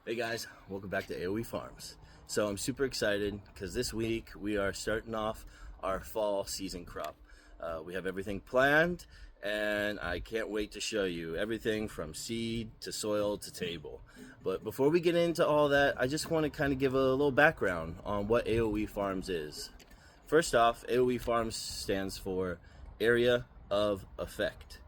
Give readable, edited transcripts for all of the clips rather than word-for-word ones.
Hey guys, welcome back to AOE Farms. So I'm super excited because this week we are starting off our fall season crop. We have everything planned and I can't wait to show you everything from seed to soil to table. But before we get into all that, I just want to kind of give a little background on what AOE Farms is. First off, AOE Farms stands for Area of Effect.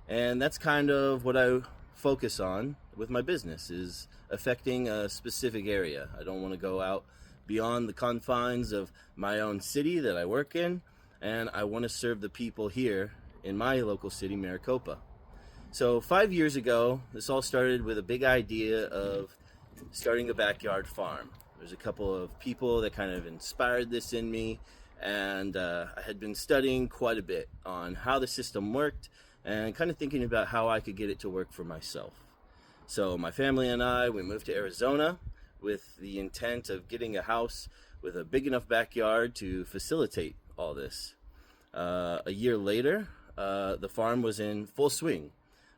And that's kind of what I focus on with my business, is affecting a specific area. I don't want to go out beyond the confines of my own city that I work in, and I want to serve the people here in my local city, Maricopa. So 5 years ago, this all started with a big idea of starting a backyard farm. There's a couple of people that kind of inspired this in me, and I had been studying quite a bit on how the system worked and kind of thinking about how I could get it to work for myself. So my family and I, we moved to Arizona with the intent of getting a house with a big enough backyard to facilitate all this. A year later, the farm was in full swing.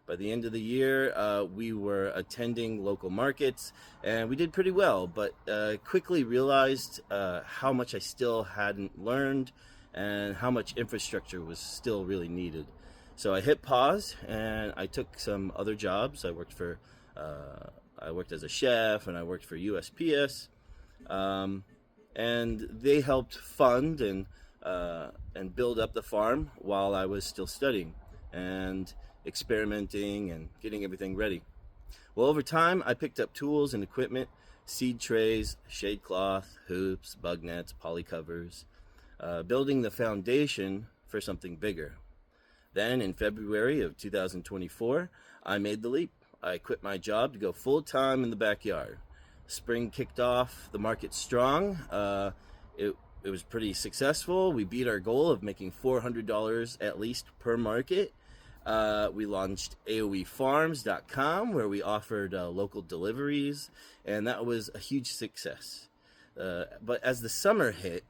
By the end of the year, we were attending local markets, and we did pretty well, but quickly realized how much I still hadn't learned and how much infrastructure was still really needed. So I hit pause, and I took some other jobs. I worked as a chef, and I worked for USPS, and they helped fund and build up the farm while I was still studying and experimenting and getting everything ready. Well, over time, I picked up tools and equipment, seed trays, shade cloth, hoops, bug nets, poly covers, building the foundation for something bigger. Then in February of 2024, I made the leap. I quit my job to go full-time in the backyard. Spring kicked off the market strong. It was pretty successful. We beat our goal of making $400 at least per market. We launched AOEfarms.com, where we offered local deliveries, and that was a huge success. But as the summer hit,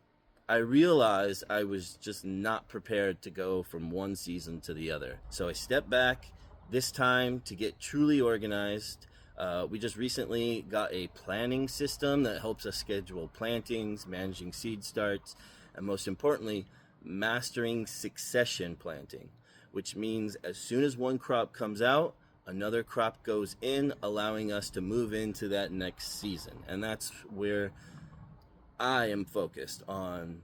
I realized I was just not prepared to go from one season to the other. So I stepped back, this time to get truly organized. We just recently got a planning system that helps us schedule plantings, managing seed starts, and most importantly, mastering succession planting, which means as soon as one crop comes out, another crop goes in, allowing us to move into that next season. And that's where I am focused on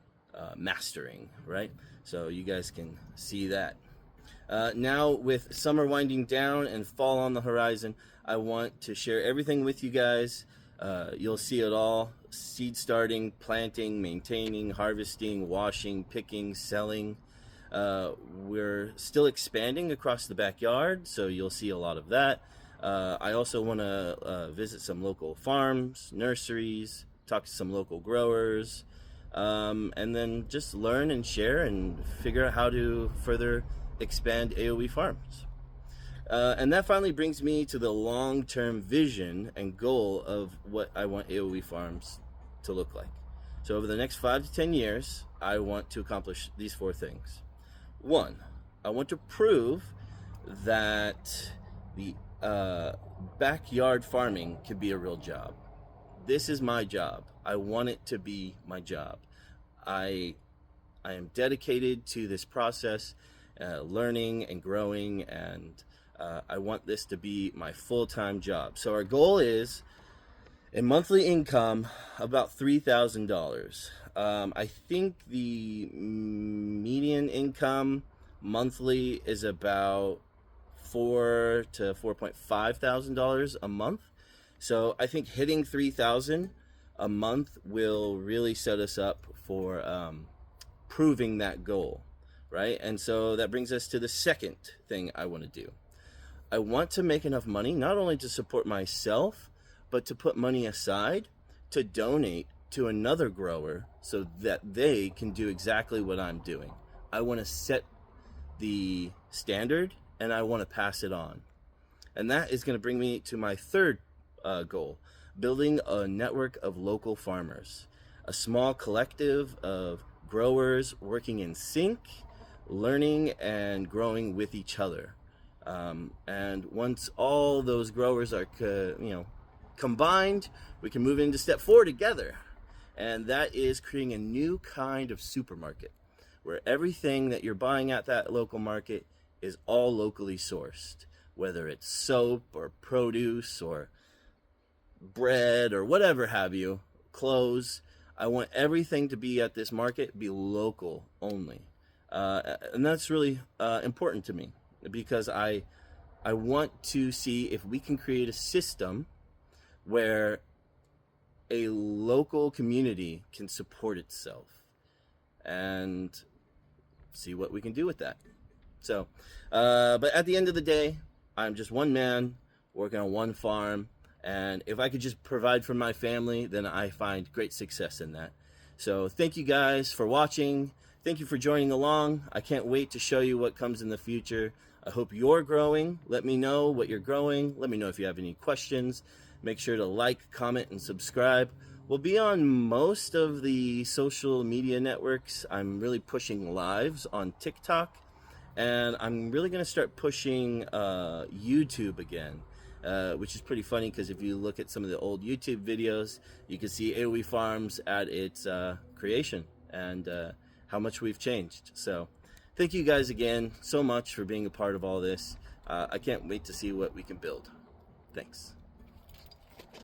mastering, right? So you guys can see that. Now with summer winding down and fall on the horizon, I want to share everything with you guys. You'll see it all: seed starting, planting, maintaining, harvesting, washing, picking, selling. We're still expanding across the backyard, so you'll see a lot of that. I also want to visit some local farms, nurseries, talk to some local growers, and then just learn and share and figure out how to further expand AOE Farms. And that finally brings me to the long-term vision and goal of what I want AOE Farms to look like. So over the next 5 to 10 years, I want to accomplish these 4 things. 1, I want to prove that the backyard farming can be a real job. This is my job. I want it to be my job. I am dedicated to this process, learning and growing, and I want this to be my full-time job. So our goal is a monthly income about $3,000. I think the median income monthly is about $4,000 to $4,500 a month. So I think hitting 3,000 a month will really set us up for proving that goal, right? And so that brings us to the second thing I want to do. I want to make enough money not only to support myself, but to put money aside to donate to another grower so that they can do exactly what I'm doing. I want to set the standard and I want to pass it on. And that is going to bring me to my third goal: building a network of local farmers, a small collective of growers working in sync, learning and growing with each other. And once all those growers are, combined, we can move into step 4 together. And that is creating a new kind of supermarket where everything that you're buying at that local market is all locally sourced, whether it's soap or produce or bread or whatever have you, clothes. I want everything to be at this market be local only. And that's really important to me because I want to see if we can create a system where a local community can support itself and see what we can do with that. So, but at the end of the day, I'm just one man working on one farm, and if I could just provide for my family, then I find great success in that. So thank you guys for watching. Thank you for joining along. I can't wait to show you what comes in the future. I hope you're growing. Let me know what you're growing. Let me know if you have any questions. Make sure to like, comment, and subscribe. We'll be on most of the social media networks. I'm really pushing lives on TikTok, and I'm really going to start pushing YouTube again, which is pretty funny because if you look at some of the old YouTube videos, you can see AOE Farms at its creation and how much we've changed. So thank you guys again so much for being a part of all this. I can't wait to see what we can build. Thanks.